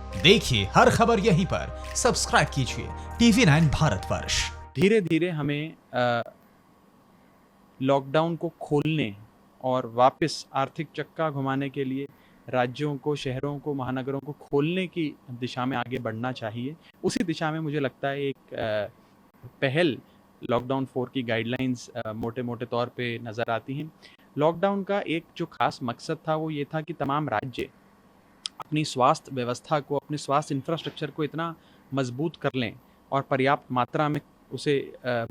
देखिए हर खबर यहीं पर, सब्सक्राइब कीजिए TV9 भारतवर्ष। धीरे धीरे हमें लॉकडाउन को खोलने और वापस आर्थिक चक्का घुमाने के लिए राज्यों को, शहरों को, महानगरों को खोलने की दिशा में आगे बढ़ना चाहिए। उसी दिशा में मुझे लगता है एक पहल लॉकडाउन 4 की गाइडलाइंस मोटे मोटे तौर पे नज़र आती हैं। लॉकडाउन का एक जो खास मकसद था वो ये था कि तमाम राज्य अपनी स्वास्थ्य व्यवस्था को, अपने स्वास्थ्य इंफ्रास्ट्रक्चर को इतना मजबूत कर लें और पर्याप्त मात्रा में उसे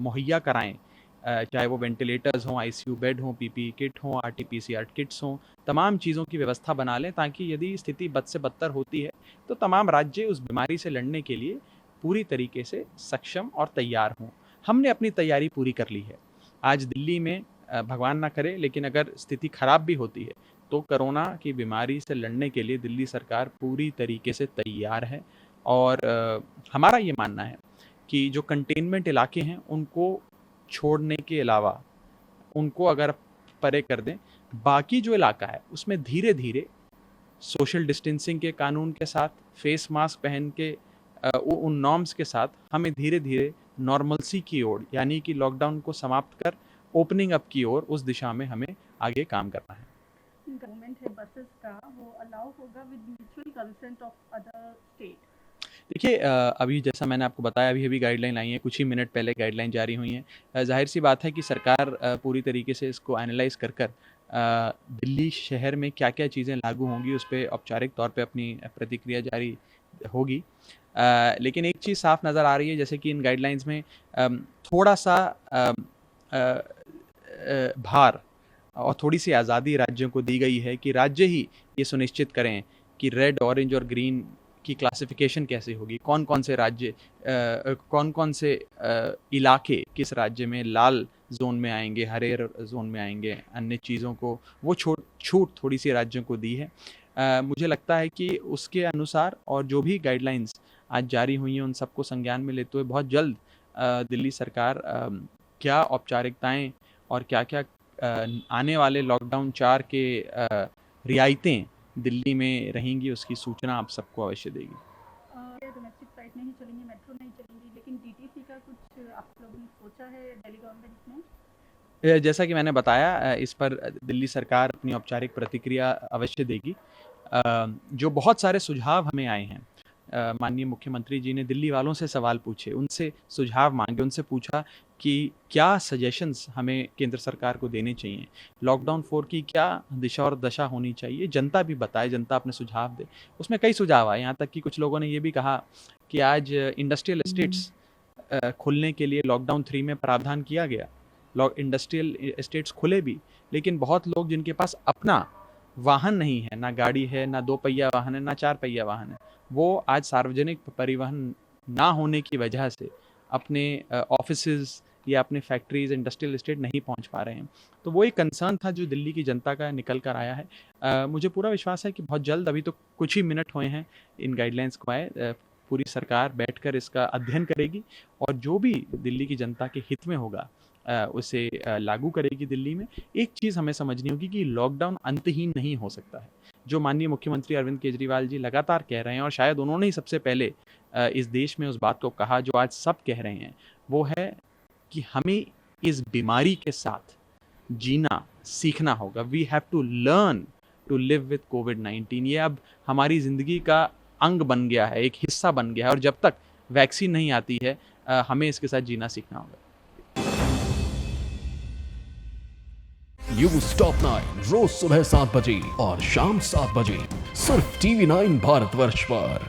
मुहैया कराएं, चाहे वो वेंटिलेटर्स हों, आईसीयू बेड हों, पीपीई किट हों, आरटीपीसीआर किट्स हों, तमाम चीज़ों की व्यवस्था बना लें ताकि यदि स्थिति बद से बदतर होती है तो तमाम राज्य उस बीमारी से लड़ने के लिए पूरी तरीके से सक्षम और तैयार हों। हमने अपनी तैयारी पूरी कर ली है। आज दिल्ली में भगवान ना करे लेकिन अगर स्थिति खराब भी होती है तो कोरोना की बीमारी से लड़ने के लिए दिल्ली सरकार पूरी तरीके से तैयार है। और हमारा ये मानना है कि जो कंटेनमेंट इलाके हैं उनको छोड़ने के अलावा उनको अगर परे कर दें, बाकी जो इलाका है उसमें धीरे धीरे सोशल डिस्टेंसिंग के कानून के साथ, फेस मास्क पहन के उन नॉर्म्स के साथ हमें धीरे धीरे नॉर्मलसी की ओर, यानी कि लॉकडाउन को समाप्त कर ओपनिंग अप की ओर, उस दिशा में हमें आगे काम करना है। गवर्नमेंट है बसेस का, वो अलाउ होगा with mutual consent of other state? देखिए अभी जैसा मैंने आपको बताया, अभी गाइडलाइन आई है, कुछ ही मिनट पहले गाइडलाइन जारी हुई हैं। ज़ाहिर सी बात है कि सरकार पूरी तरीके से इसको एनालाइज़ कर दिल्ली शहर में क्या-क्या चीज़ें लागू होंगी उस पे औपचारिक तौर पे अपनी प्रतिक्रिया जारी होगी। लेकिन एक चीज़ साफ नज़र आ रही है, जैसे कि इन गाइडलाइंस में थोड़ा-सा भार और थोड़ी-सी आज़ादी राज्यों को दी गई है कि राज्य ही ये सुनिश्चित करें कि रेड, ऑरेंज और ग्रीन की क्लासिफिकेशन कैसे होगी, कौन-कौन से राज्य, कौन-कौन से इलाके किस राज्य में लाल ज़ोन में आएँगे, हरे ज़ोन में आएँगे, अन्य चीज़ों को वो छूट थोड़ी-सी राज्यों को दी है। मुझे लगता है कि उसके अनुसार और जो भी गाइडलाइंस आज जारी हुई हैं, उन सबको संज्ञान में लेते हुए बहुत जल्द दिल्ली सरकार क्या औपचारिकताएँ और क्या-क्या आने वाले लॉकडाउन 4 के रियायतें दिल्ली में रहेंगी, उसकी सूचना आप सबको अवश्य देगी। डोमेस्टिक फ्लाइट नहीं चलेंगी, मेट्रो नहीं चलेंगी, लेकिन डीटीसी का कुछ आप लोगों ने सोचा है दिल्ली गवर्नमेंट ने? जैसा कि मैंने बताया, इस पर दिल्ली सरकार अपनी औपचारिक प्रतिक्रिया अवश्य देगी। जो बहुत सारे सुझाव हमें आए हैं, माननीय मुख्यमंत्री जी ने दिल्ली वालों से सवाल पूछे, उनसे सुझाव मांगे, उनसे पूछा कि क्या सजेशंस हमें केंद्र सरकार को देने चाहिए, लॉकडाउन 4 की क्या दिशा और दशा होनी चाहिए, जनता भी बताए, जनता अपने सुझाव दे। उसमें कई सुझाव आए, यहाँ तक कि कुछ लोगों ने ये भी कहा कि आज इंडस्ट्रियल एस्टेट्स खुलने के लिए लॉकडाउन 3 में प्रावधान किया गया, इंडस्ट्रियल एस्टेट्स खुले भी, लेकिन बहुत लोग जिनके पास अपना वाहन नहीं है, ना गाड़ी है, ना 2 पहिया वाहन है, ना 4 पहिया वाहन है, वो आज सार्वजनिक परिवहन ना होने की वजह से अपने ऑफिसेज़ या अपने फैक्ट्रीज़, इंडस्ट्रियल एस्टेट नहीं पहुंच पा रहे हैं। तो वो एक कंसर्न था जो दिल्ली की जनता का निकल कर आया है। मुझे पूरा विश्वास है कि बहुत जल्द, अभी तो कुछ ही मिनट हुए हैं इन गाइडलाइंस को आए, पूरी सरकार बैठकर इसका अध्ययन करेगी और जो भी दिल्ली की जनता के हित में होगा उसे लागू करेगी दिल्ली में। एक चीज़ हमें समझनी होगी कि लॉकडाउन अंतहीन नहीं हो सकता है। जो माननीय मुख्यमंत्री अरविंद केजरीवाल जी लगातार कह रहे हैं, और शायद उन्होंने ही सबसे पहले इस देश में उस बात को कहा जो आज सब कह रहे हैं, वो है कि हमें इस बीमारी के साथ जीना सीखना होगा। We have to learn to live with कोविड-19। ये अब हमारी ज़िंदगी का अंग बन गया है, एक हिस्सा बन गया है, और जब तक वैक्सीन नहीं आती है हमें इसके साथ जीना सीखना होगा। न्यूज़ टॉप 9 रोज सुबह 7 बजे और शाम 7 बजे सिर्फ TV9 भारतवर्ष पर।